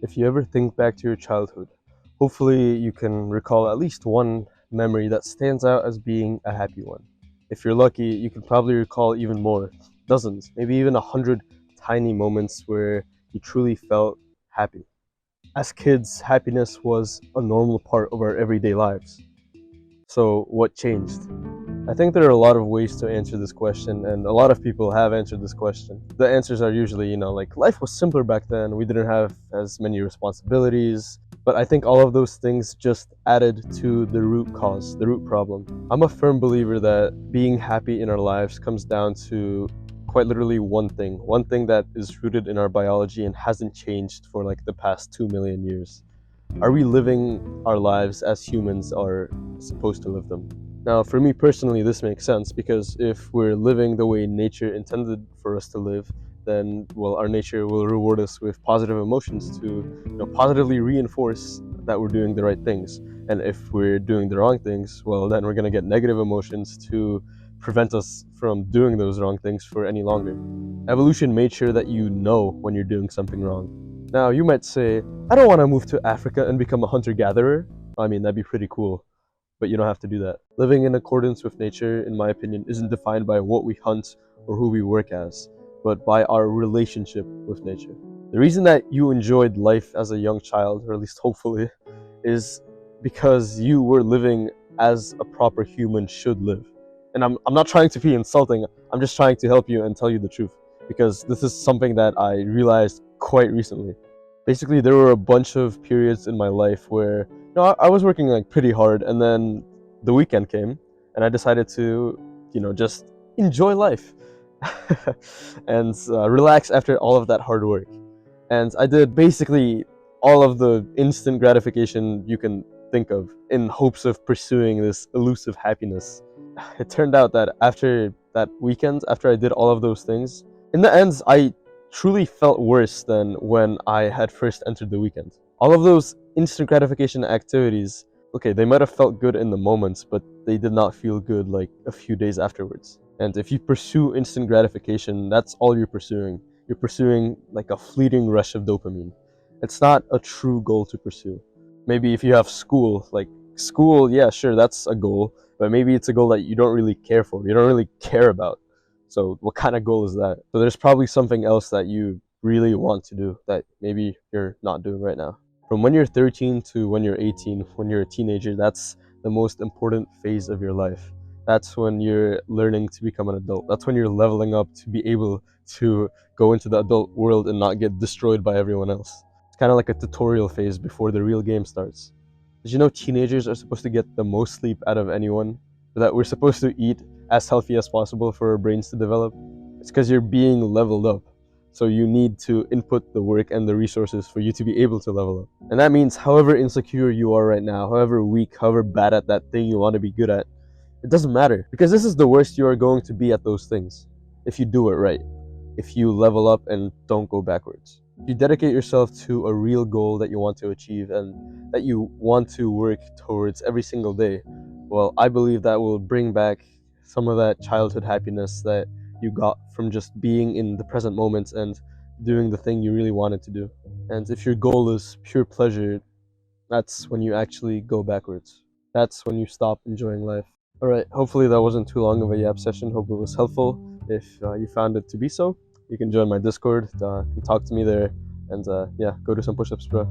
If you ever think back to your childhood, hopefully you can recall at least one memory that stands out as being a happy one. If you're lucky, you can probably recall even more, dozens, maybe even 100 tiny moments where you truly felt happy. As kids, happiness was a normal part of our everyday lives. So, what changed? I think there are a lot of ways to answer this question, and a lot of people have answered this question. The answers are usually, like life was simpler back then, we didn't have as many responsibilities, but I think all of those things just added to the root cause, the root problem. I'm a firm believer that being happy in our lives comes down to quite literally one thing that is rooted in our biology and hasn't changed for like the past 2 million years. Are we living our lives as humans are supposed to live them? Now, for me personally, this makes sense because if we're living the way nature intended for us to live, then, well, our nature will reward us with positive emotions to, positively reinforce that we're doing the right things. And if we're doing the wrong things, well, then we're going to get negative emotions to prevent us from doing those wrong things for any longer. Evolution made sure that you know when you're doing something wrong. Now, you might say, I don't want to move to Africa and become a hunter-gatherer. I mean, that'd be pretty cool, but you don't have to do that. Living in accordance with nature, in my opinion, isn't defined by what we hunt or who we work as, but by our relationship with nature. The reason that you enjoyed life as a young child, or at least hopefully, is because you were living as a proper human should live. And I'm not trying to be insulting, I'm just trying to help you and tell you the truth, because this is something that I realized quite recently. Basically, there were a bunch of periods in my life where I was working like pretty hard, and then the weekend came, and I decided to, just enjoy life and relax after all of that hard work. And I did basically all of the instant gratification you can think of in hopes of pursuing this elusive happiness. It turned out that after that weekend, after I did all of those things, in the end, I truly felt worse than when I had first entered the weekend. All of those instant gratification activities, okay, they might have felt good in the moments, but they did not feel good like a few days afterwards. And if you pursue instant gratification, that's all you're pursuing. You're pursuing like a fleeting rush of dopamine. It's not a true goal to pursue. Maybe if you have school, yeah, sure, that's a goal, but maybe it's a goal that you don't really care for, you don't really care about. So what kind of goal is that? So there's probably something else that you really want to do that maybe you're not doing right now. From when you're 13 to when you're 18, when you're a teenager, that's the most important phase of your life. That's when you're learning to become an adult. That's when you're leveling up to be able to go into the adult world and not get destroyed by everyone else. It's kind of like a tutorial phase before the real game starts. Did you know teenagers are supposed to get the most sleep out of anyone? That we're supposed to eat as healthy as possible for our brains to develop? It's because you're being leveled up. So you need to input the work and the resources for you to be able to level up. And that means however insecure you are right now, however weak, however bad at that thing you want to be good at, it doesn't matter. Because this is the worst you are going to be at those things. If you do it right. If you level up and don't go backwards. If you dedicate yourself to a real goal that you want to achieve and that you want to work towards every single day, well, I believe that will bring back some of that childhood happiness that you got from just being in the present moment and doing the thing you really wanted to do. And if your goal is pure pleasure, that's when you actually go backwards. That's when you stop enjoying life. Alright, hopefully that wasn't too long of a yap session. Hope it was helpful. If you found it to be so, you can join my Discord, talk to me there, and yeah, go do some push-ups, bro.